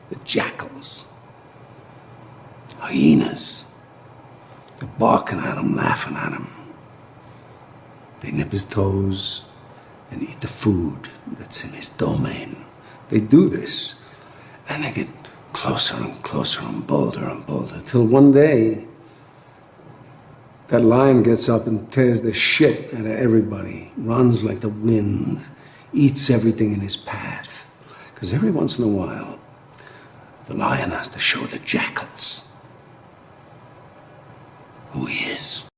The jackals. Hyenas. They're barking at him, laughing at him. They nip his toes and eat the food that's in his domain. They do this, and they get closer and closer and bolder, till one day, that lion gets up and tears the shit out of everybody, runs like the wind, eats everything in his path. Because every once in a while, the lion has to show the jackals who he is.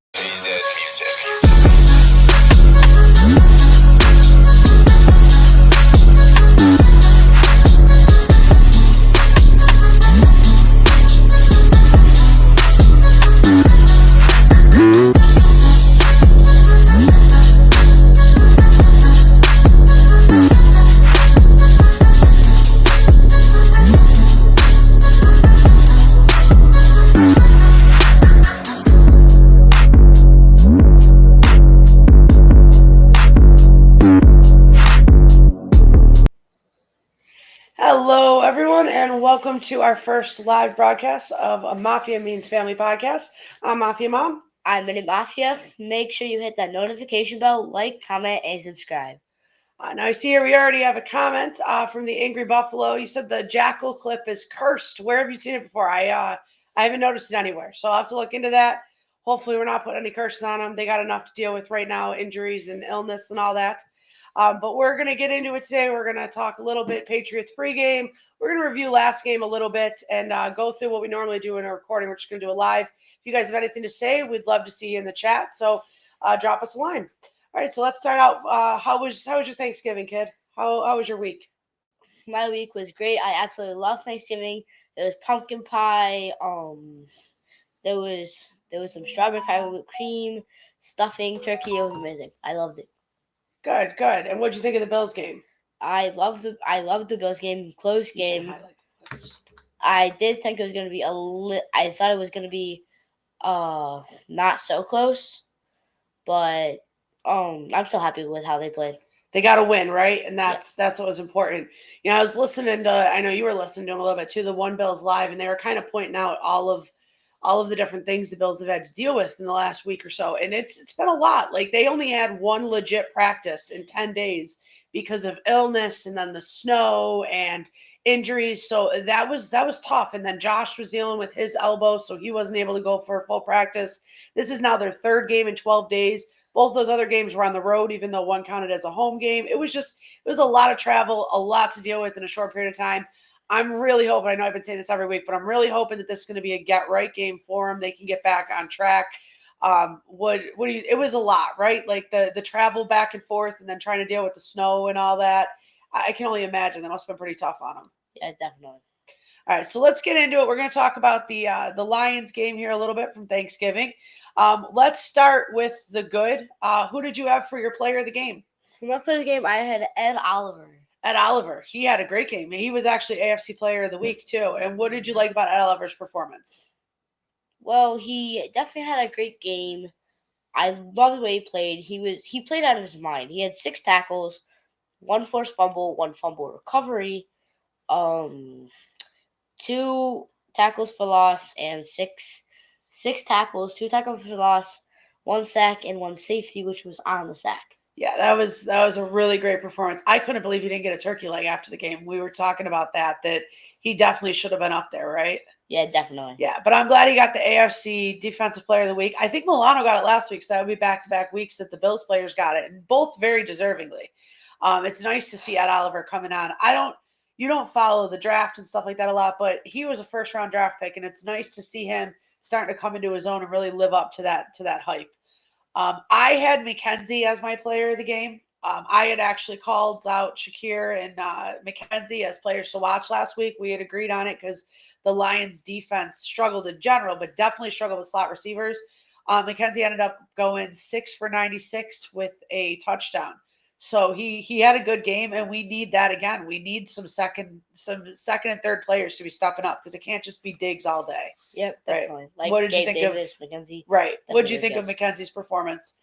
Hello, everyone, and welcome to our first live broadcast of a Mafia Means Family podcast. I'm Mafia Mom. I'm Mini Mafia. Make sure you hit that notification bell, like, comment, and subscribe. Now, I see here we already have a comment from the Angry Buffalo. You said the jackal clip is cursed. Where have you seen it before? I haven't noticed it anywhere, so I'll have to look into that. Hopefully, we're not putting any curses on them. They got enough to deal with right now, injuries and illness and all that. But we're going to get into it today. We're going to talk a little bit Patriots pregame. We're going to review last game a little bit and go through what we normally do in a recording. We're just going to do it live. If you guys have anything to say, we'd love to see you in the chat. So drop us a line. All right, so let's start out. How was your Thanksgiving, kid? How was your week? My week was great. I absolutely love Thanksgiving. There was pumpkin pie. There was some strawberry pie with cream, stuffing, turkey. It was amazing. I loved it. Good. And what'd you think of the Bills game? I loved the Bills game. Close game. I did think it was going to be I thought it was going to be not so close, but I'm still happy with how they played. They got to win, right? And that's what was important. You know, I was listening to, I know you were listening to them a little bit too, the One Bills Live, and they were kind of pointing out all of the different things the Bills have had to deal with in the last week or so. And it's been a lot. Like, they only had one legit practice in 10 days because of illness and then the snow and injuries. So that was tough. And then Josh was dealing with his elbow, so he wasn't able to go for a full practice. This is now their third game in 12 days. Both those other games were on the road, even though one counted as a home game. It was a lot of travel, a lot to deal with in a short period of time. I'm really hoping, I know I've been saying this every week, but I'm really hoping that this is going to be a get-right game for them. They can get back on track. It was a lot, right? Like the travel back and forth and then trying to deal with the snow and all that. I can only imagine. That must have been pretty tough on them. Yeah, definitely. All right, so let's get into it. We're going to talk about the Lions game here a little bit from Thanksgiving. Let's start with the good. Who did you have for your player of the game? For my player of the game, I had Ed Oliver. Ed Oliver, he had a great game. He was actually AFC Player of the Week too. And what did you like about Ed Oliver's performance? Well, he definitely had a great game. I love the way he played. He played out of his mind. He had 6 tackles, 1 forced fumble, 1 fumble recovery, 2 tackles for loss, and 6 tackles, 2 tackles for loss, 1 sack, and 1 safety, which was on the sack. Yeah, that was a really great performance. I couldn't believe he didn't get a turkey leg after the game. We were talking about that he definitely should have been up there, right? Yeah, definitely. Yeah, but I'm glad he got the AFC Defensive Player of the Week. I think Milano got it last week, so that would be back-to-back weeks that the Bills players got it, and both very deservingly. It's nice to see Ed Oliver coming on. You don't follow the draft and stuff like that a lot, but he was a first-round draft pick, and it's nice to see him starting to come into his own and really live up to that hype. I had McKenzie as my player of the game. I had actually called out Shakir and McKenzie as players to watch last week. We had agreed on it because the Lions defense struggled in general, but definitely struggled with slot receivers. McKenzie ended up going 6 for 96 with a touchdown. So he had a good game, and we need that again. We need some second and third players to be stepping up because it can't just be Diggs all day. Yep, definitely. Right. Like what did Gabe you think Davis, of McKenzie? Right. What did you think of McKenzie's performance?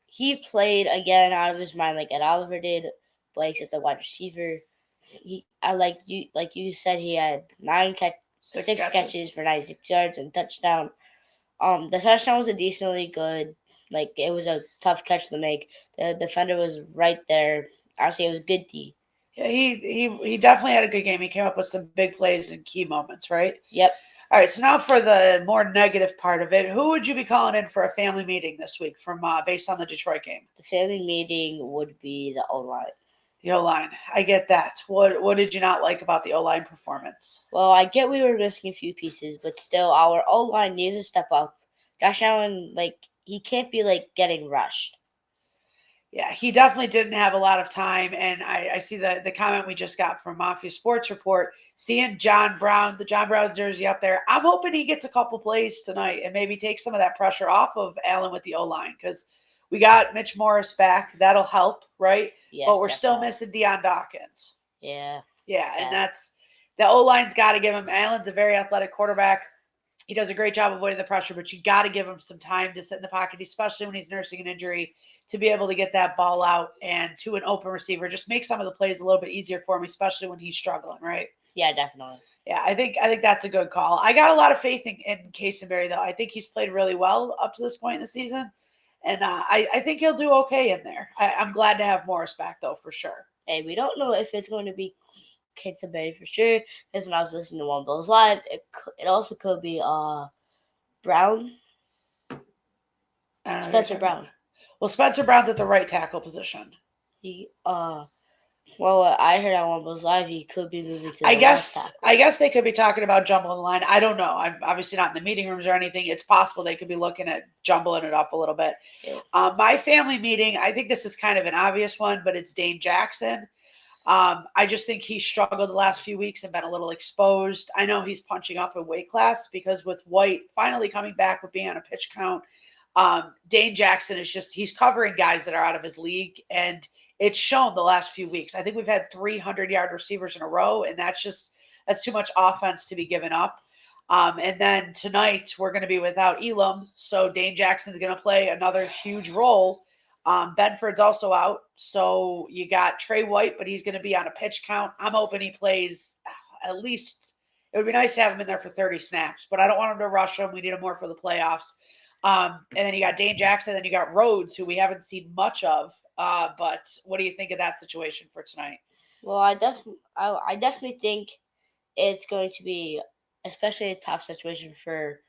He played again out of his mind like Ed Oliver did, but except the wide receiver. like you said, he had six catches for 96 yards and touchdown. The touchdown was a decently good. Like, it was a tough catch to make. The defender was right there. Honestly, it was good D. Yeah, he definitely had a good game. He came up with some big plays and key moments, right? Yep. All right, so now for the more negative part of it, who would you be calling in for a family meeting this week from based on the Detroit game? The family meeting would be the O-line. The O-line. I get that. What did you not like about the O-line performance? Well, I get we were missing a few pieces, but still, our O-line needs to step up. Josh Allen, he can't be, getting rushed. Yeah, he definitely didn't have a lot of time. And I see the comment we just got from Mafia Sports Report, seeing the John Brown's jersey up there. I'm hoping he gets a couple plays tonight and maybe take some of that pressure off of Allen with the O-line, because we got Mitch Morris back. That'll help, right? Yes, but we're definitely. still missing Deion Dawkins. Yeah. Yeah, sad. And that's the O-line's got to give him. Allen's a very athletic quarterback. He does a great job avoiding the pressure, but you got to give him some time to sit in the pocket, especially when he's nursing an injury, to be able to get that ball out and to an open receiver. Just make some of the plays a little bit easier for him, especially when he's struggling, right? Yeah, definitely. Yeah, I think that's a good call. I got a lot of faith in Casenberry, though. I think he's played really well up to this point in the season, and I think he'll do okay in there. I'm glad to have Morris back, though, for sure. Hey, we don't know if it's going to be Casenberry for sure. Because when I was listening to One Bills Live, it also could be Brown. Spencer Brown. Well, Spencer Brown's at the right tackle position. I heard on One Bills Live he could be moving to the left tackle. I guess they could be talking about jumbling the line. I don't know. I'm obviously not in the meeting rooms or anything. It's possible they could be looking at jumbling it up a little bit. Yes. My family meeting, I think this is kind of an obvious one, but it's Dane Jackson. I just think he struggled the last few weeks and been a little exposed. I know he's punching up in weight class because with White finally coming back with being on a pitch count, Dane Jackson he's covering guys that are out of his league, and it's shown the last few weeks. I think we've had 300-yard receivers in a row, and that's too much offense to be given up. And then tonight we're going to be without Elam, so Dane Jackson's going to play another huge role. Benford's also out, so you got Trey White, but he's going to be on a pitch count. I'm hoping he plays at least. It would be nice to have him in there for 30 snaps, but I don't want him to rush him. We need him more for the playoffs. And then you got Dane Jackson, then you got Rhodes, who we haven't seen much of. But what do you think of that situation for tonight? Well, I definitely think it's going to be especially a tough situation for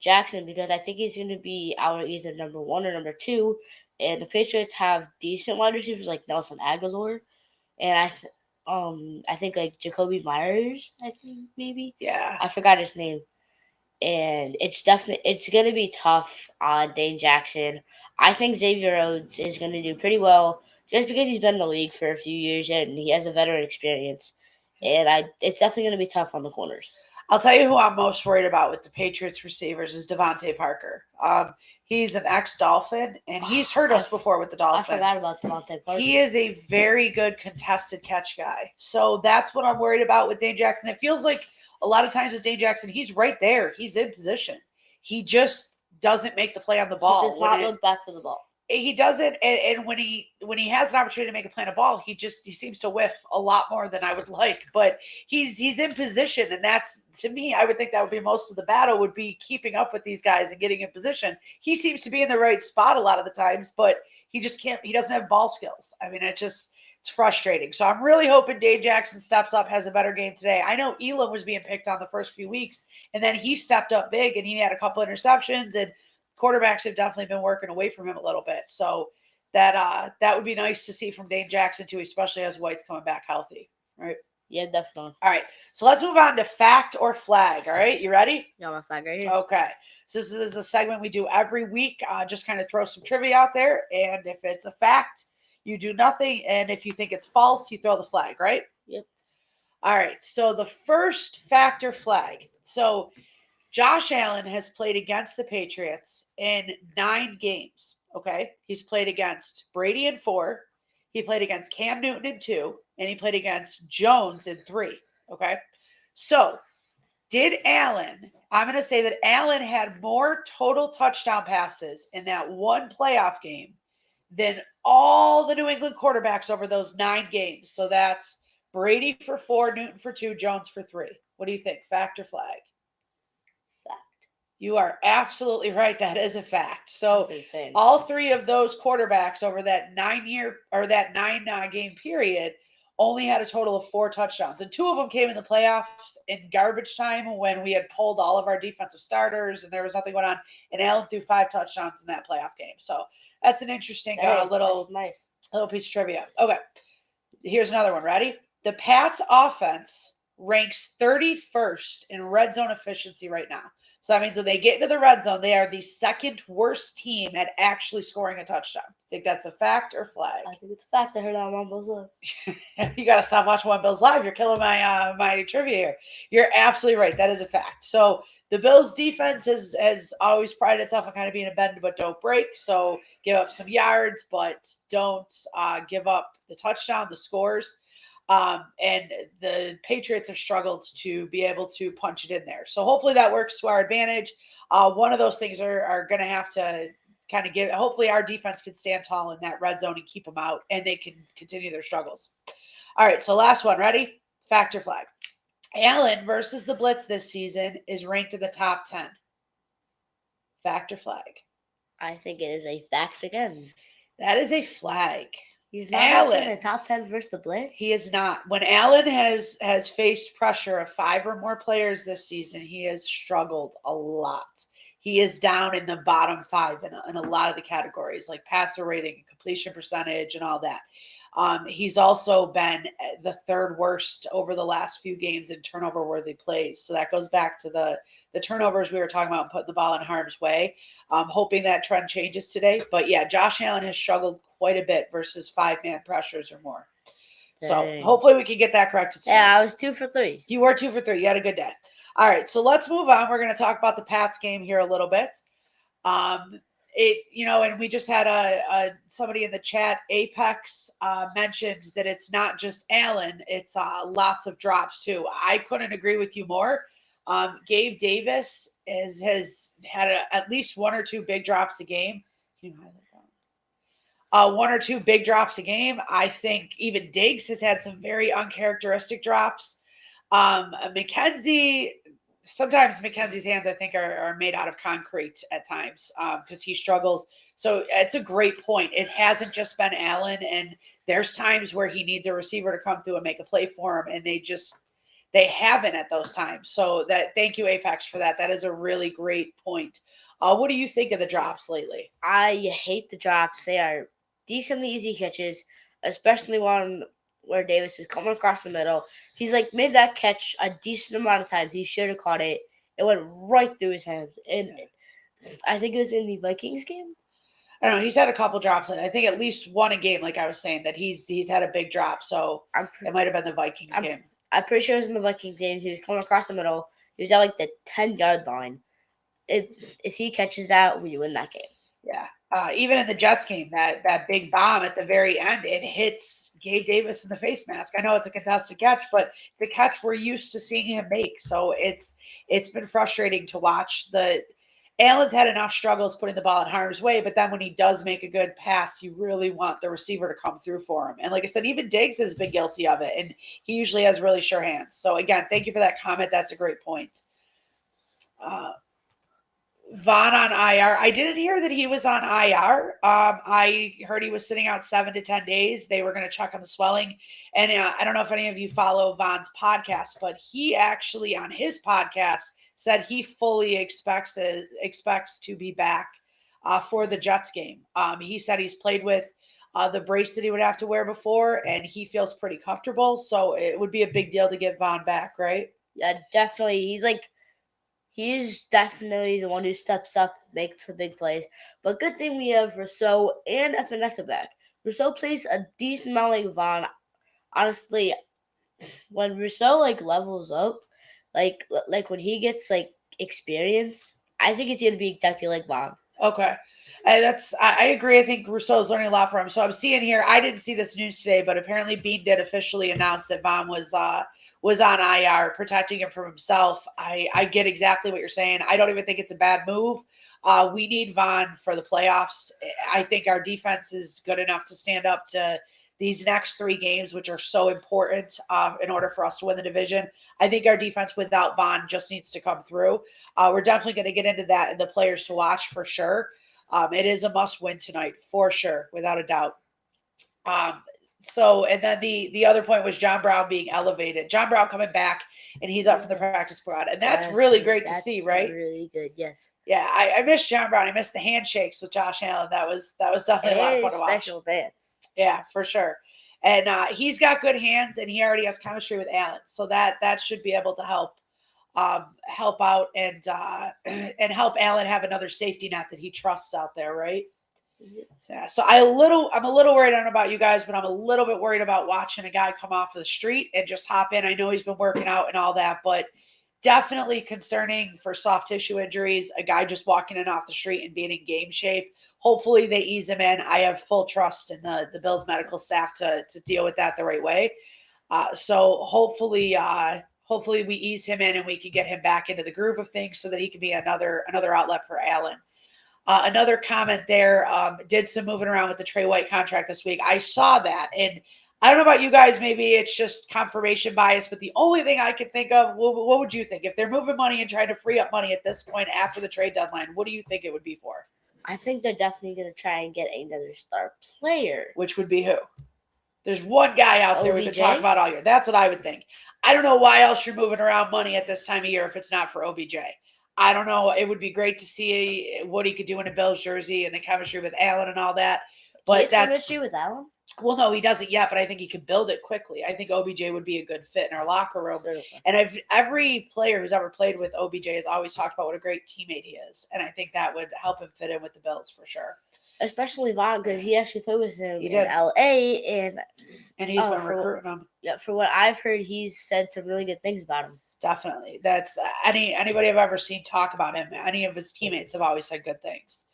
Jackson, because I think he's going to be our either number 1 or number 2, and the Patriots have decent wide receivers like Nelson Aguilar, and I think like Jacoby Myers, I think maybe. Yeah. I forgot his name. And it's going to be tough on Dane Jackson. I think Xavier Rhodes is going to do pretty well just because he's been in the league for a few years and he has a veteran experience. And it's definitely going to be tough on the corners. I'll tell you who I'm most worried about with the Patriots receivers is Devontae Parker. He's an ex-Dolphin, and he's hurt us before with the Dolphins. I forgot about Devontae Parker. He is a very good contested catch guy. So that's what I'm worried about with Dane Jackson. It feels like a lot of times with Dane Jackson, he's right there. He's in position. He just doesn't make the play on the ball. He does not look back for the ball. He doesn't, and when he has an opportunity to make a play on a ball, he seems to whiff a lot more than I would like. But he's in position, and that's, to me, I would think that would be most of the battle, would be keeping up with these guys and getting in position. He seems to be in the right spot a lot of the times, but he just can't. He doesn't have ball skills. I mean, it's frustrating. So I'm really hoping Dane Jackson steps up, has a better game today. I know Elam was being picked on the first few weeks, and then he stepped up big, and he had a couple interceptions, and quarterbacks have definitely been working away from him a little bit. So that would be nice to see from Dane Jackson too, especially as White's coming back healthy, right? Yeah, definitely. All right, so let's move on to fact or flag. All right, you ready? Yeah, my flag right here. Okay, so this is a segment we do every week. Just kind of throw some trivia out there, and if it's a fact, you do nothing, and if you think it's false, you throw the flag, right? Yep. All right, so the first fact or flag. So Josh Allen has played against the Patriots in 9 games, okay? He's played against Brady in 4. He played against Cam Newton in 2. And he played against Jones in 3, okay? So did Allen – I'm going to say that Allen had more total touchdown passes in that one playoff game than all the New England quarterbacks over those 9 games. So that's Brady for 4, Newton for 2, Jones for 3. What do you think? Fact or flag? Fact. You are absolutely right. That is a fact. So That's insane. all 3 of those quarterbacks over that 9 game period only had a total of 4 touchdowns, and 2 of them came in the playoffs in garbage time when we had pulled all of our defensive starters and there was nothing going on. And Allen threw 5 touchdowns in that playoff game. So that's an interesting little nice piece of trivia. Okay, here's another one. Ready? The Pats offense ranks 31st in red zone efficiency right now. So that means when they get into the red zone, they are the second worst team at actually scoring a touchdown. Think that's a fact or flag? I think it's a fact. I heard on One Bills Live. You got to stop watching One Bills Live. You're killing my my trivia here. You're absolutely right. That is a fact. So the Bills defense has always prided itself on kind of being a bend but don't break. So give up some yards, but don't give up the touchdown, the scores. And the Patriots have struggled to be able to punch it in there. So hopefully that works to our advantage. One of those things are going to have to kind of give, hopefully our defense can stand tall in that red zone and keep them out and they can continue their struggles. All right. So last one, ready? Fact or flag? Allen versus the Blitz this season is ranked in the top 10. Fact or flag? I think it is a fact again. That is a flag. He's not in the top 10 versus the Blitz. He is not. When Allen has faced pressure of 5 or more players this season, he has struggled a lot. He is down in the bottom 5 in a lot of the categories, like passer rating, completion percentage, and all that. He's also been the 3rd worst over the last few games in turnover-worthy plays. So that goes back to the turnovers we were talking about and putting the ball in harm's way. Hoping that trend changes today. But yeah, Josh Allen has struggled quite a bit versus 5-man pressures or more. Dang. So hopefully we can get that corrected soon. Yeah, I was 2 for 3. You were 2 for 3. You had a good day. All right, so let's move on. We're going to talk about the Pats game here a little bit. And we just had somebody in the chat, Apex, mentioned that it's not just Allen, it's lots of drops too. I couldn't agree with you more. Gabe Davis has had at least 1 or 2 big drops a game. Can you highlight that? 1 or 2 big drops a game. I think even Diggs has had some very uncharacteristic drops. Sometimes McKenzie's hands, I think, are made out of concrete at times because he struggles. So it's a great point. It hasn't just been Allen, and there's times where he needs a receiver to come through and make a play for him, and they haven't at those times. So thank you, Apex, for that. That is a really great point. What do you think of the drops lately? I hate the drops. They are decently easy catches, especially one where Davis is coming across the middle. He's made that catch a decent amount of times. He should have caught it. It went right through his hands. And I think it was in the Vikings game. I don't know. He's had a couple drops. I think at least one a game, like I was saying, that he's had a big drop. So it might have been the Vikings game. I'm pretty sure it was in the Vikings game. He was coming across the middle. He was at the 10-yard line. If he catches that, we win that game. Yeah. Even in the Jets game, that big bomb at the very end, it hits Gabe Davis in the face mask. I know it's a contested catch, but it's a catch we're used to seeing him make. So it's been frustrating to watch. Allen's had enough struggles putting the ball in harm's way, but then when he does make a good pass, you really want the receiver to come through for him. And like I said, even Diggs has been guilty of it, and he usually has really sure hands. So again, thank you for that comment. That's a great point. Vaughn on IR. I didn't hear that he was on IR. I heard he was sitting out 7 to 10 days. They were going to check on the swelling. And I don't know if any of you follow Vaughn's podcast, but he actually on his podcast said he fully expects to be back for the Jets game. He said he's played with the brace that he would have to wear before, and he feels pretty comfortable. So it would be a big deal to get Vaughn back, right? Yeah, definitely. He's definitely the one who steps up, makes the big plays. But good thing we have Rousseau and Epinesa back. Rousseau plays a decent amount like Vaughn. Honestly, when Rousseau levels up, when he gets experience, I think it's gonna be exactly like Vaughn. Okay. I agree. I think Rousseau's learning a lot from him. So I'm seeing here, I didn't see this news today, but apparently Bean did officially announce that Vaughn was on IR, protecting him from himself. I get exactly what you're saying. I don't even think it's a bad move. We need Vaughn for the playoffs. I think our defense is good enough to stand up to these next 3 games, which are so important in order for us to win the division. I think our defense without Vaughn just needs to come through. We're definitely going to get into that and the players to watch for sure. It is a must win tonight for sure, without a doubt. So, and then the other point was John Brown being elevated. John Brown coming back, and he's up for the practice squad, and that's really great to see, right? Really good, yes. Yeah, I miss John Brown. I miss the handshakes with Josh Allen. That was definitely a lot of fun to watch. Special dance. Yeah, for sure. And he's got good hands, and he already has chemistry with Allen, so that should be able to help out and help Allen have another safety net that he trusts out there, right? Yeah, so I'm a little worried. I don't know about you guys, but I'm a little bit worried about watching a guy come off of the street and just hop in. I know he's been working out and all that, but definitely concerning for soft tissue injuries. A guy just walking in off the street and being in game shape. Hopefully they ease him in. I have full trust in the Bills medical staff to deal with that the right way. So hopefully we ease him in and we can get him back into the groove of things so that he can be another outlet for Allen. Another comment there, did some moving around with the Trey White contract this week. I saw that, and I don't know about you guys. Maybe it's just confirmation bias, but the only thing I could think of, what would you think? If they're moving money and trying to free up money at this point after the trade deadline, what do you think it would be for? I think they're definitely going to try and get another star player. Which would be who? There's one guy out there we've been OBJ? talking about all year. That's what I would think. I don't know why else you're moving around money at this time of year if it's not for OBJ. I don't know. It would be great to see what he could do in a Bills jersey and the chemistry with Allen and all that. But that's chemistry with Allen? Well, no, he doesn't yet, but I think he could build it quickly. I think OBJ would be a good fit in our locker room. Certainly. And every player who's ever played with OBJ has always talked about what a great teammate he is. And I think that would help him fit in with the Bills for sure. Especially Vaughn, because he actually played with him in did. LA. And he's been recruiting him. Yeah, for what I've heard, he's said some really good things about him. Definitely. That's anybody I've ever seen talk about him. Any of his teammates have always said good things.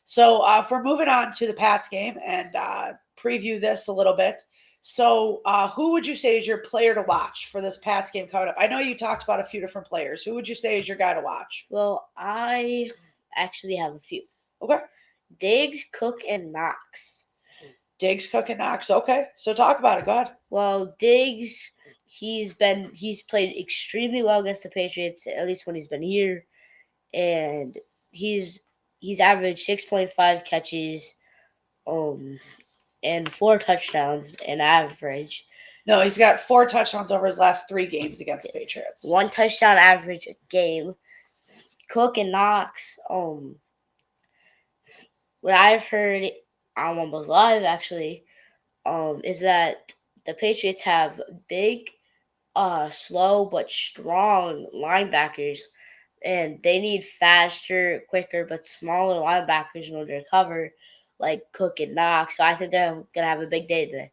So if we're moving on to the Pats game and preview this a little bit. So who would you say is your player to watch for this Pats game coming up? I know you talked about a few different players. Who would you say is your guy to watch? Well, I actually have a few. Okay. Diggs, Cook, and Knox. Diggs, Cook, and Knox. Okay. So talk about it. Go ahead. Well, Diggs, he's played extremely well against the Patriots, at least when he's been here. And he's averaged 6.5 catches, and 4 touchdowns in average. No, he's got 4 touchdowns over his last 3 games against the Patriots. 1 touchdown average a game. Cook and Knox, what I've heard on Wumbles Live actually, is that the Patriots have big, slow but strong linebackers, and they need faster, quicker, but smaller linebackers in order to cover, like Cook and Knox. So I think they're gonna have a big day today.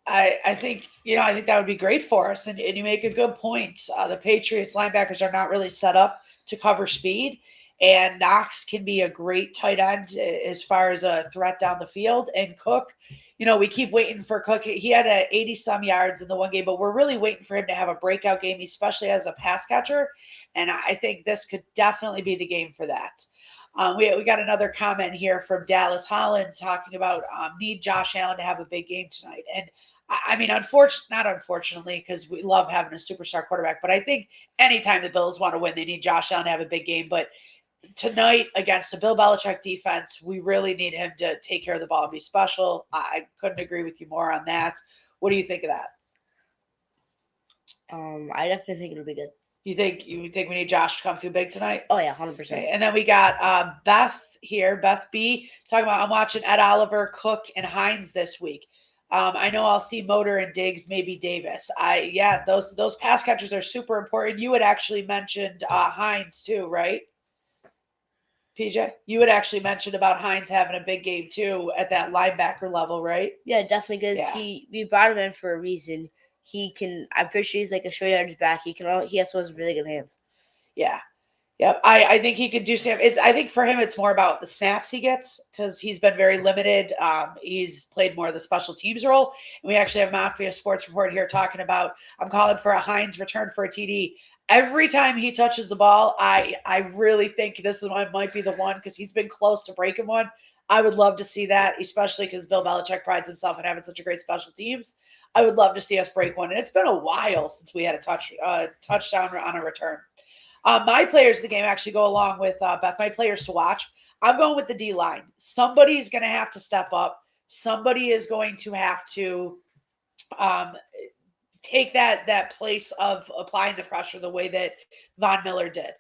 I think that would be great for us, and you make a good point. The Patriots linebackers are not really set up to cover speed, and Knox can be a great tight end as far as a threat down the field. And Cook, we keep waiting for Cook. He had 80-some yards in the one game, but we're really waiting for him to have a breakout game, especially as a pass catcher. And I think this could definitely be the game for that. We got another comment here from Dallas Holland talking about need Josh Allen to have a big game tonight. And I mean, not unfortunately, because we love having a superstar quarterback, but I think anytime the Bills want to win, they need Josh Allen to have a big game. But tonight against a Bill Belichick defense, we really need him to take care of the ball and be special. I couldn't agree with you more on that. What do you think of that? I definitely think it'll be good. You think we need Josh to come through big tonight? Oh, yeah, 100%. Okay. And then we got Beth here, Beth B, talking about I'm watching Ed Oliver, Cook, and Hines this week. I know I'll see Motor and Diggs, maybe Davis. Those pass catchers are super important. You had actually mentioned Hines too, right? PJ, you had actually mentioned about Hines having a big game too at that linebacker level, right? Yeah, definitely, because we brought him in for a reason. I'm pretty sure he's like a short yardage back. He also has really good hands. Yeah. Yep. I think he could do some. I think for him, it's more about the snaps he gets because he's been very limited. He's played more of the special teams role. And we actually have Mafia Sports Report here talking about, I'm calling for a Hines return for a TD. Every time he touches the ball, I really think this is one might be the one because he's been close to breaking one. I would love to see that, especially because Bill Belichick prides himself in having such a great special teams. I would love to see us break one. And it's been a while since we had a touchdown on a return. My players of the game actually go along with Beth, my players to watch. I'm going with the D line. Somebody's going to have to step up. Somebody is going to have to take that place of applying the pressure the way that Von Miller did.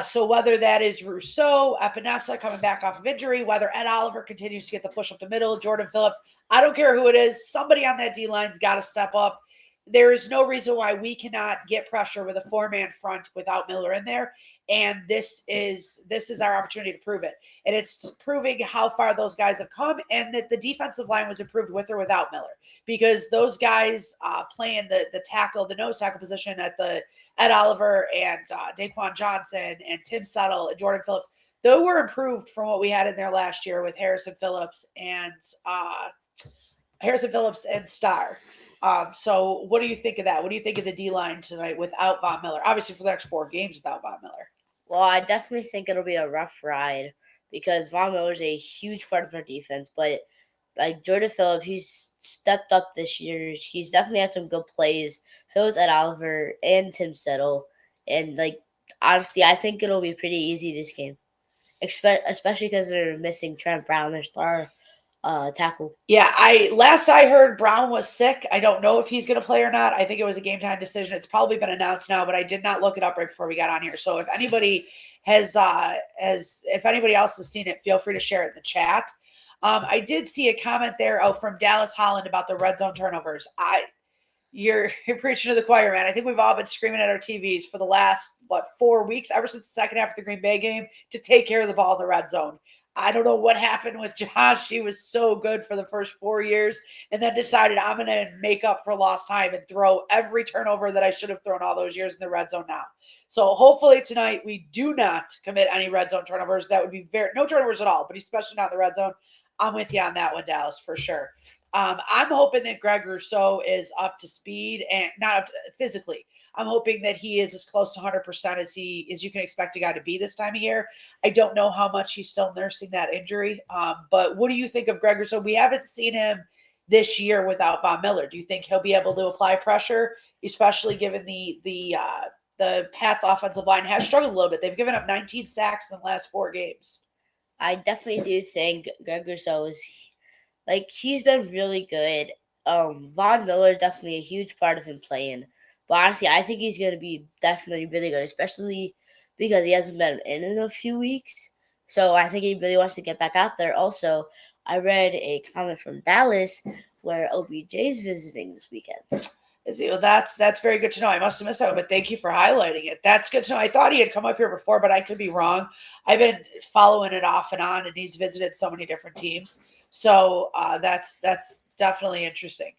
So whether that is Rousseau, Epinesa coming back off of injury, whether Ed Oliver continues to get the push up the middle, Jordan Phillips, I don't care who it is. Somebody on that D line's got to step up. There is no reason why we cannot get pressure with a 4-man front without Miller in there. And this is our opportunity to prove it. And it's proving how far those guys have come and that the defensive line was improved with or without Miller. Because those guys playing the tackle, the nose tackle position at the Ed Oliver and Daquan Johnson and Tim Settle and Jordan Phillips, they were improved from what we had in there last year with Harrison Phillips and Starr. So what do you think of that? What do you think of the D-line tonight without Von Miller? Obviously for the next 4 games without Von Miller. Well, I definitely think it'll be a rough ride because Von Miller's a huge part of our defense. But like Jordan Phillips, he's stepped up this year. He's definitely had some good plays. So is Ed Oliver and Tim Settle. And like honestly, I think it'll be pretty easy this game, especially because they're missing Trent Brown, their star tackle. Yeah, last I heard Brown was sick. I don't know if he's going to play or not. I think it was a game time decision. It's probably been announced now, but I did not look it up right before we got on here. So if anybody if anybody else has seen it, feel free to share it in the chat. I did see a comment there from Dallas Holland about the red zone turnovers. You're preaching to the choir, man. I think we've all been screaming at our TVs for the last 4 weeks, ever since the second half of the Green Bay game, to take care of the ball in the red zone. I don't know what happened with Josh. He was so good for the first 4 years and then decided I'm going to make up for lost time and throw every turnover that I should have thrown all those years in the red zone now. So hopefully tonight we do not commit any red zone turnovers. That would be no turnovers at all, but especially not in the red zone. I'm with you on that one, Dallas, for sure. I'm hoping that Greg Rousseau is up to speed and not up to, physically. I'm hoping that he is as close to 100% as you can expect a guy to be this time of year. I don't know how much he's still nursing that injury. But what do you think of Greg Rousseau? We haven't seen him this year without Von Miller. Do you think he'll be able to apply pressure, especially given the Pats offensive line has struggled a little bit? They've given up 19 sacks in the last 4 games. I definitely do think Greg Rousseau is he's been really good. Von Miller is definitely a huge part of him playing. But honestly, I think he's going to be definitely really good, especially because he hasn't been in a few weeks. So I think he really wants to get back out there. Also, I read a comment from Dallas where OBJ is visiting this weekend. Is he? Well, that's very good to know. I must have missed that, but thank you for highlighting it. That's good to know. I thought he had come up here before, but I could be wrong. I've been following it off and on, and he's visited so many different teams. So that's definitely interesting.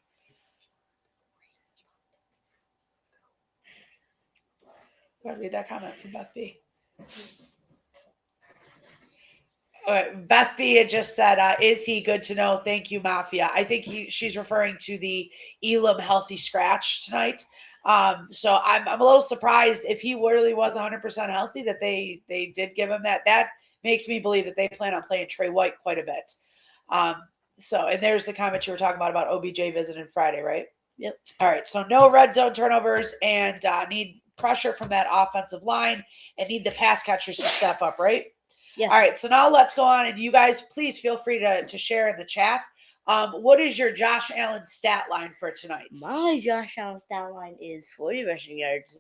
Go ahead, read that comment from Beth B. All right, Beth B had just said, is he good to know? Thank you, Mafia. I think she's referring to the Elam healthy scratch tonight. So I'm a little surprised if he really was 100% healthy that they did give him that. That makes me believe that they plan on playing Trey White quite a bit. And there's the comment you were talking about OBJ visiting Friday, right? Yep. All right, so no red zone turnovers and need pressure from that offensive line and need the pass catchers to step up, right? Yeah. All right, so now let's go on, and you guys, please feel free to share in the chat. What is your Josh Allen stat line for tonight? My Josh Allen stat line is 40 rushing yards,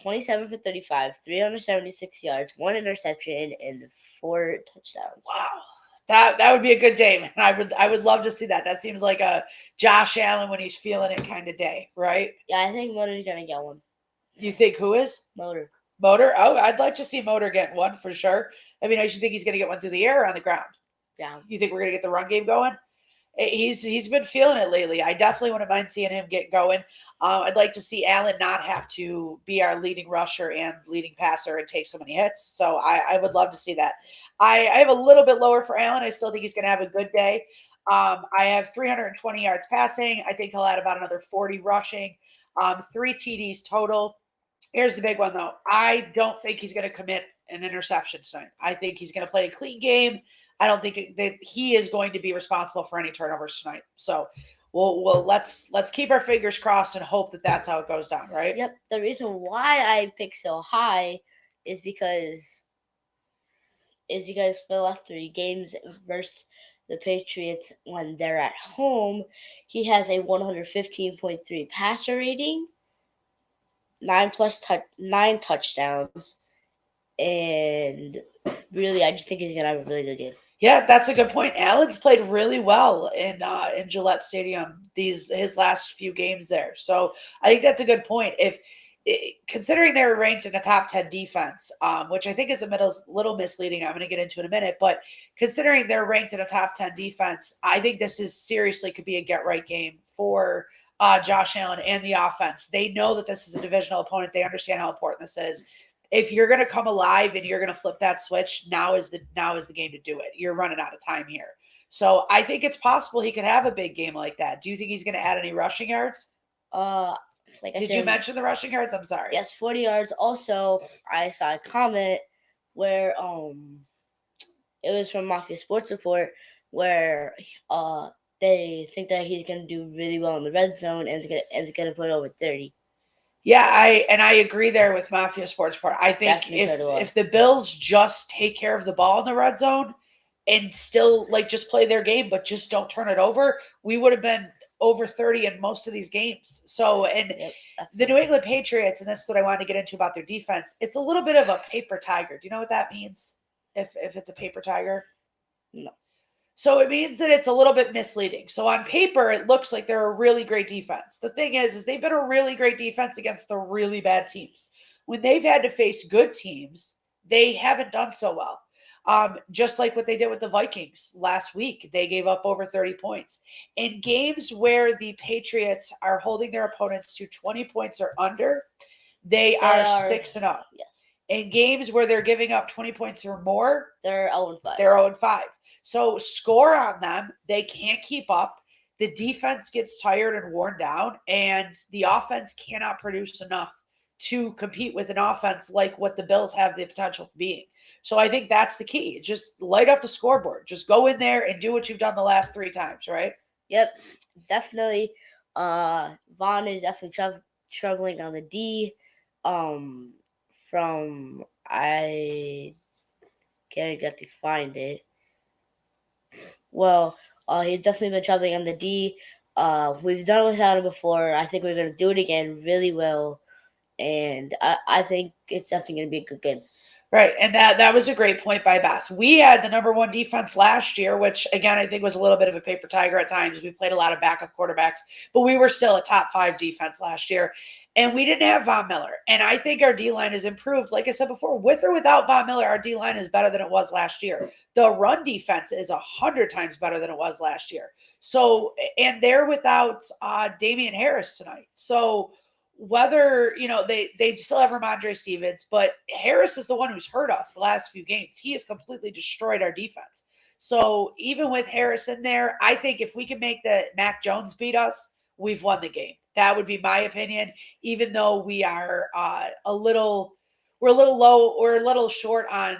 27 for 35, 376 yards, 1 interception, and 4 touchdowns. Wow. That would be a good day, man. I would love to see that. That seems like a Josh Allen when he's feeling it kind of day, right? Yeah, I think Motor's going to get one. You think who is? Motor? Oh, I'd like to see Motor get one for sure. I mean, I should think he's going to get one through the air or on the ground. Yeah. You think we're going to get the run game going? He's been feeling it lately. I definitely wouldn't mind seeing him get going. I'd like to see Allen not have to be our leading rusher and leading passer and take so many hits. So I would love to see that. I have a little bit lower for Allen. I still think he's going to have a good day. I have 320 yards passing. I think he'll add about another 40 rushing, 3 TDs total. Here's the big one, though. I don't think he's going to commit an interception tonight. I think he's going to play a clean game. I don't think that he is going to be responsible for any turnovers tonight. So we'll let's keep our fingers crossed and hope that that's how it goes down, right? Yep. The reason why I pick so high is because for the last 3 games versus the Patriots when they're at home, he has a 115.3 passer rating, 9 touchdowns, and really, I just think he's gonna have a really good game. Yeah, that's a good point. Allen's played really well in Gillette Stadium his last few games there. So I think that's a good point. Considering they're ranked in a top 10 defense, which I think is a little misleading, I'm going to get into in a minute, but considering they're ranked in a top 10 defense, I think this is seriously could be a get right game for Josh Allen and the offense. They know that this is a divisional opponent. They understand how important this is. If you're going to come alive and you're going to flip that switch, now is the game to do it. You're running out of time here. So I think it's possible he could have a big game like that. Do you think he's going to add any rushing yards? Did you mention the rushing yards? I'm sorry. Yes, 40 yards. Also, I saw a comment where it was from Mafia Sports Report where they think that he's going to do really well in the red zone and is going to put over 30. Yeah, I agree there with Mafia Sports Report. I think if the Bills just take care of the ball in the red zone and still just play their game, but just don't turn it over, we would have been over 30 in most of these games. So, the New England Patriots, and this is what I wanted to get into about their defense, it's a little bit of a paper tiger. Do you know what that means? If it's a paper tiger? No. So it means that it's a little bit misleading. So on paper, it looks like they're a really great defense. The thing is they've been a really great defense against the really bad teams. When they've had to face good teams, they haven't done so well. Just like what they did with the Vikings last week. They gave up over 30 points. In games where the Patriots are holding their opponents to 20 points or under, they are 6-0. Yes. In games where they're giving up 20 points or more, they're 0-5. They're 0-5. So score on them. They can't keep up. The defense gets tired and worn down, and the offense cannot produce enough to compete with an offense like what the Bills have the potential for being. So I think that's the key. Just light up the scoreboard. Just go in there and do what you've done the last 3 times, right? Yep, definitely. Vaughn is definitely struggling on the D. I can't get to find it. Well, he's definitely been troubling on the D. We've done it without him before. I think we're going to do it again really well. And I think it's definitely going to be a good game. Right, and that was a great point by Beth. We had the number 1 defense last year, which, again, I think was a little bit of a paper tiger at times. We played a lot of backup quarterbacks, but we were still a top 5 defense last year, and we didn't have Von Miller. And I think our D-line has improved. Like I said before, with or without Von Miller, our D-line is better than it was last year. The run defense is 100 times better than it was last year. So, and they're without Damian Harris tonight. So, whether they still have Ramondre Stevens, but Harris is the one who's hurt us the last few games. He has completely destroyed our defense. So even with Harris in there, I think if we can make the Mac Jones beat us, we've won the game. That would be my opinion. Even though we are we're a little low, we're a little short on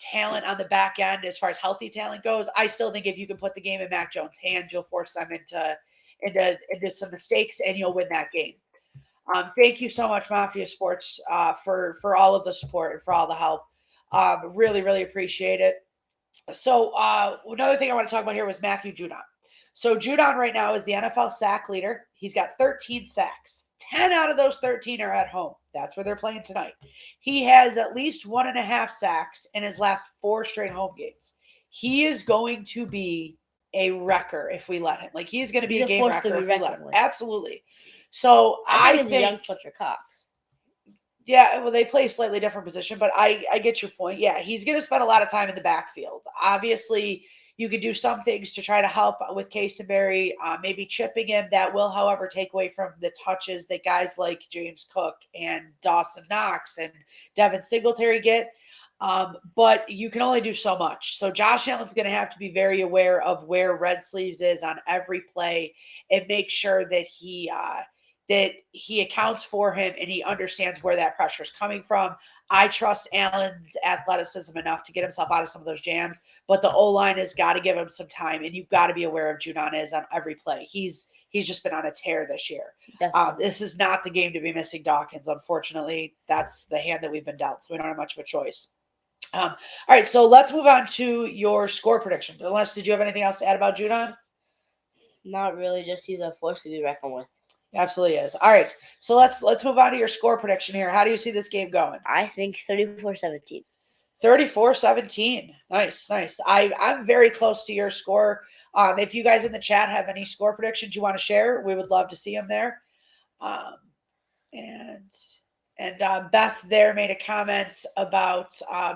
talent on the back end as far as healthy talent goes. I still think if you can put the game in Mac Jones' hands, you'll force them into some mistakes and you'll win that game. Thank you so much, Mafia Sports, for all of the support and for all the help. Really, really appreciate it. So another thing I want to talk about here was Matthew Judon. So Judon right now is the NFL sack leader. He's got 13 sacks. 10 out of those 13 are at home. That's where they're playing tonight. He has at least 1.5 sacks in his last 4 straight home games. He is going to be a wrecker if we let him. Like, he's going to be a game wrecker if we let him. Absolutely. So I think a young Fletcher Cox. Yeah, well, they play a slightly different position, but I get your point. Yeah, he's going to spend a lot of time in the backfield. Obviously, you could do some things to try to help with Caseberry, maybe chipping him. That will, however, take away from the touches that guys like James Cook and Dawson Knox and Devin Singletary get. But you can only do so much. So Josh Allen's going to have to be very aware of where Red Sleeves is on every play and make sure that he that he accounts for him and he understands where that pressure is coming from. I trust Allen's athleticism enough to get himself out of some of those jams, but the O-line has got to give him some time, and you've got to be aware of Junanez on every play. He's just been on a tear this year. This is not the game to be missing Dawkins. Unfortunately, that's the hand that we've been dealt, so we don't have much of a choice. All right, so let's move on to your score prediction. Unless, did you have anything else to add about Judon? Not really, just he's a force to be reckoned with. Absolutely is. All right, so let's move on to your score prediction here. How do you see this game going? I think 34-17. 34-17. Nice. I'm very close to your score. If you guys in the chat have any score predictions you want to share, we would love to see them there. And Beth there made a comment about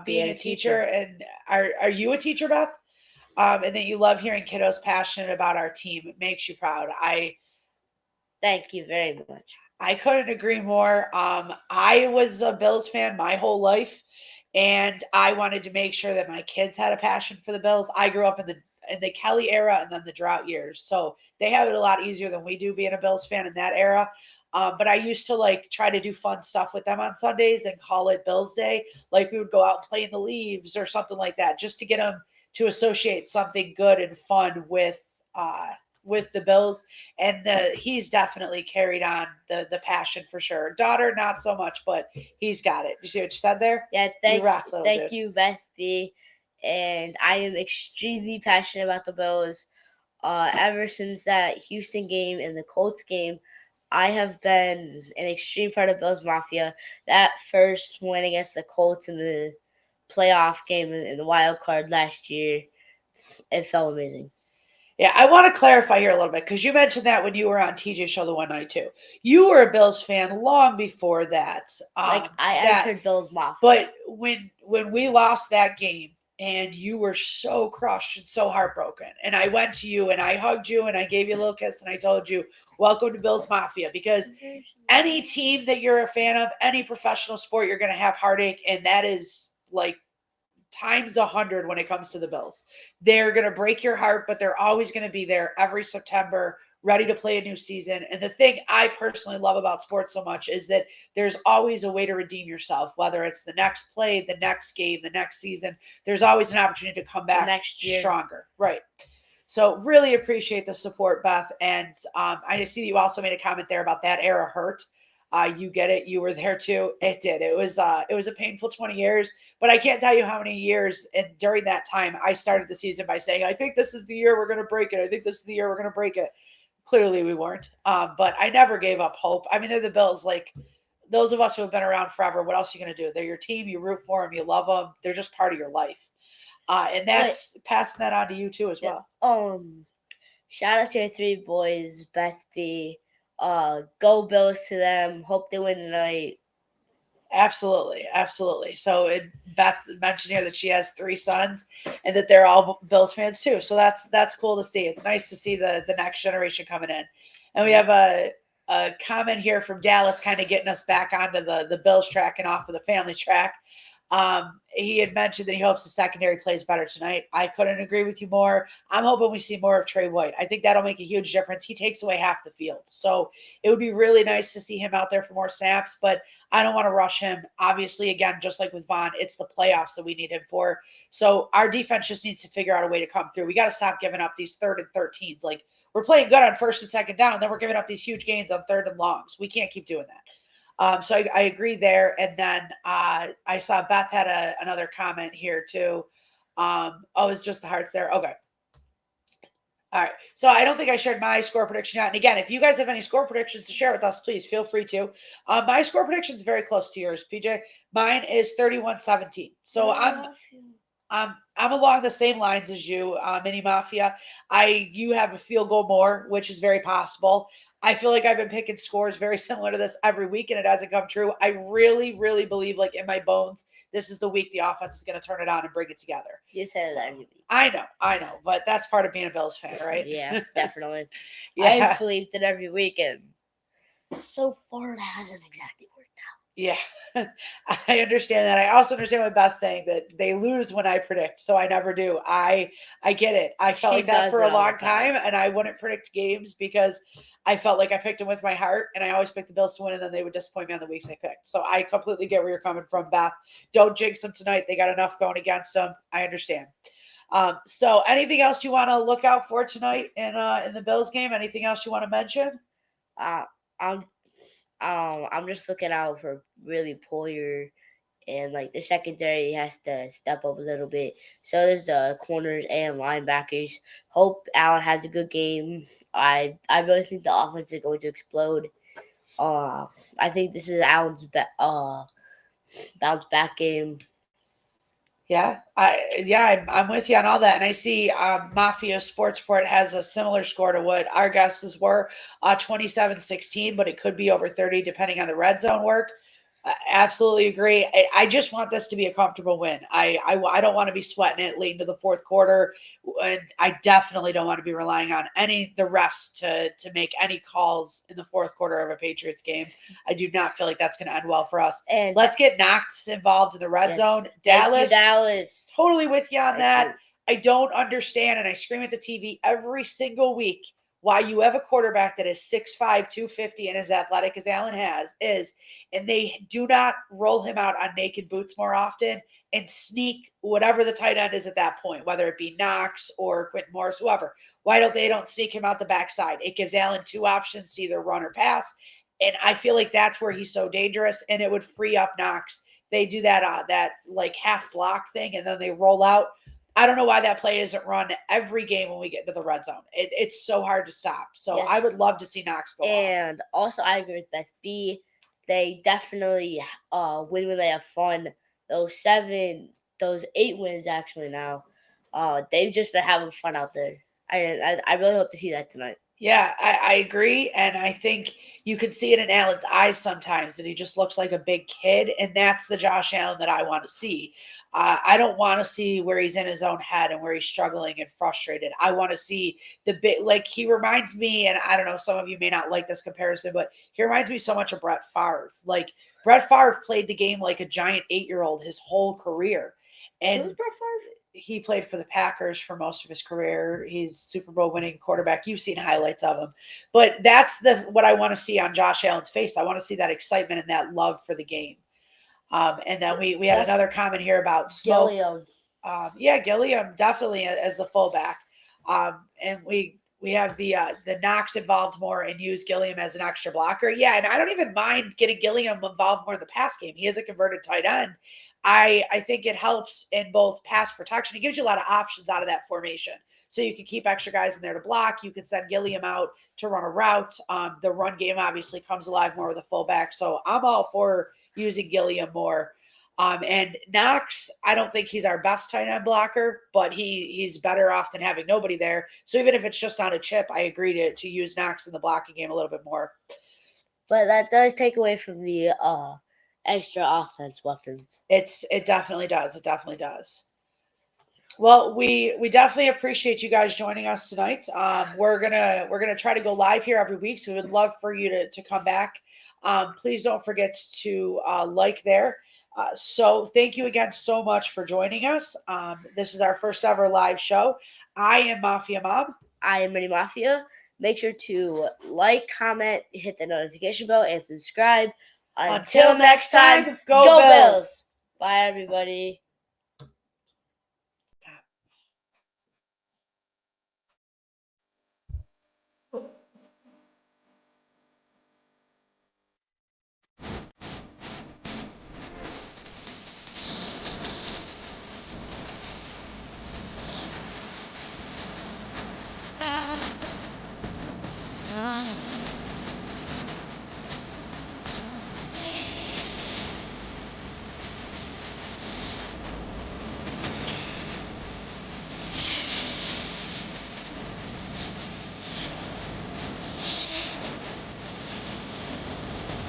being a teacher. And are you a teacher, Beth? And that you love hearing kiddos passionate about our team. It makes you proud. Thank you very much. I couldn't agree more. I was a Bills fan my whole life, and I wanted to make sure that my kids had a passion for the Bills. I grew up in the Kelly era and then the drought years, so they have it a lot easier than we do being a Bills fan in that era. But I used to try to do fun stuff with them on Sundays and call it Bills Day. Like we would go out and play in the leaves or something like that, just to get them to associate something good and fun with the Bills. And he's definitely carried on the passion for sure. Daughter, not so much, but he's got it. You see what you said there? Yeah, thank you, Beth B. And I am extremely passionate about the Bills. Ever since that Houston game and the Colts game, I have been an extreme part of Bills Mafia. That first win against the Colts in the playoff game in the wild card last year, it felt amazing. Yeah, I want to clarify here a little bit, because you mentioned that when you were on TJ's show the one night too. You were a Bills fan long before that. I entered Bills Mafia. But when we lost that game and you were so crushed and so heartbroken, and I went to you and I hugged you and I gave you a little kiss and I told you, welcome to Bills Mafia, because any team that you're a fan of, any professional sport, you're going to have heartache, and that is times 100 when it comes to the Bills. They're going to break your heart, but they're always going to be there every September, ready to play a new season. And the thing I personally love about sports so much is that there's always a way to redeem yourself, whether it's the next play, the next game, the next season. There's always an opportunity to come back next year stronger. Right. So really appreciate the support, Beth. And I just see that you also made a comment there about that era hurt. You get it. You were there too. It did. It was a painful 20 years, but I can't tell you how many years. And during that time, I started the season by saying, I think this is the year we're going to break it. I think this is the year we're going to break it. Clearly we weren't. But I never gave up hope. I mean, they're the Bills. Those of us who have been around forever, what else are you going to do? They're your team. You root for them. You love them. They're just part of your life. And that's passing that on to you too as well. Shout out to your three boys, Beth B. Go Bills to them. Hope they win tonight. Absolutely. So Beth mentioned here that she has 3 sons and that they're all Bills fans too. So that's cool to see. It's nice to see the next generation coming in. And we have a comment here from Dallas, kind of getting us back onto the Bills track and off of the family track. He had mentioned that he hopes the secondary plays better tonight. I couldn't agree with you more. I'm hoping we see more of Trey White. I think that'll make a huge difference. He takes away half the field. So it would be really nice to see him out there for more snaps, but I don't want to rush him. Obviously, again, just like with Vaughn, it's the playoffs that we need him for. So our defense just needs to figure out a way to come through. We got to stop giving up these 3rd and 13s. We're playing good on 1st and 2nd down, and then we're giving up these huge gains on 3rd and longs. We can't keep doing that. So I agree there. And then I saw Beth had another comment here too. It's just the hearts there. Okay. All right. So I don't think I shared my score prediction yet. And again, if you guys have any score predictions to share with us, please feel free to. My score prediction is very close to yours, PJ. Mine is 31-17. So I'm along the same lines as you, Mini Mafia. You have a field goal more, which is very possible. I feel like I've been picking scores very similar to this every week, and it hasn't come true. I really, really believe, in my bones, this is the week the offense is going to turn it on and bring it together. You say that every week. I know, but that's part of being a Bills fan, right? Yeah, definitely. Yeah. I've believed it every week, and so far it hasn't exactly worked out. Yeah, I understand that. I also understand what Beth's saying, that they lose when I predict, so I never do. I get it. I felt like that for a long time, and I wouldn't predict games because I felt like I picked them with my heart, and I always picked the Bills to win, and then they would disappoint me on the weeks I picked. So I completely get where you're coming from, Beth. Don't jinx them tonight. They got enough going against them. I understand. So anything else you want to look out for tonight in the Bills game? Anything else you want to mention? Uh, I'm just looking out for really Poyer, and like the secondary has to step up a little bit. So there's the corners and linebackers. Hope Allen has a good game. I really think the offense is going to explode. I think this is Allen's bounce back game. Yeah, I'm with you on all that, and I see Mafia Sports Report has a similar score to what our guesses were, 27-16, but it could be over 30 depending on the red zone work. Absolutely agree. I just want this to be a comfortable win. I don't want to be sweating it late into the fourth quarter, and I definitely don't want to be relying on the refs to make any calls in the fourth quarter of a Patriots game. I do not feel like that's going to end well for us. And let's get Knox involved in the red zone. Dallas. Totally with you on that. I don't understand, and I scream at the TV every single week why you have a quarterback that is 6'5", 250, and as athletic as Allen is, and they do not roll him out on naked boots more often and sneak whatever the tight end is at that point, whether it be Knox or Quentin Morris, whoever. Why don't they sneak him out the backside? It gives Allen two options to either run or pass, and I feel like that's where he's so dangerous, and it would free up Knox. They do that like half block thing, and then they roll out. I don't know why that play isn't run every game when we get into the red zone. It's so hard to stop. So yes. I would love to see Knox go and off. Also, I agree with Beth B. They definitely win when they have fun. Those 8 wins actually now. They've just been having fun out there. I really hope to see that tonight. Yeah, I agree. And I think you can see it in Allen's eyes sometimes that he just looks like a big kid. And that's the Josh Allen that I want to see. I don't want to see where he's in his own head and where he's struggling and frustrated. I want to see the big, like he reminds me, and I don't know, some of you may not like this comparison, but he reminds me so much of Brett Favre. Like Brett Favre played the game like a giant 8-year-old his whole career. And who's Brett Favre? He played for the Packers for most of his career. He's Super Bowl winning quarterback. You've seen highlights of him, but that's what I want to see on Josh Allen's face. I want to see that excitement and that love for the game. And then we had another comment here about Smoke. Gilliam. Gilliam definitely as the fullback. And we have the Knox involved more and use Gilliam as an extra blocker. Yeah, and I don't even mind getting Gilliam involved more in the pass game. He is a converted tight end. I think it helps in both pass protection. It gives you a lot of options out of that formation. So you can keep extra guys in there to block. You can send Gilliam out to run a route. The run game obviously comes alive more with a fullback. So I'm all for using Gilliam more. And Knox, I don't think he's our best tight end blocker, but he's better off than having nobody there. So even if it's just on a chip, I agree to use Knox in the blocking game a little bit more. But that does take away from the extra offense weapons. It definitely does. It definitely does. Well, we definitely appreciate you guys joining us tonight. We're gonna try to go live here every week, so we would love for you to come back. Please don't forget to like there. So thank you again so much for joining us. This is our first ever live show. I am Mafia Mom. I am Mini Mafia. Make sure to like, comment, hit the notification bell, and subscribe. Until next time, go Bills! Bye, everybody.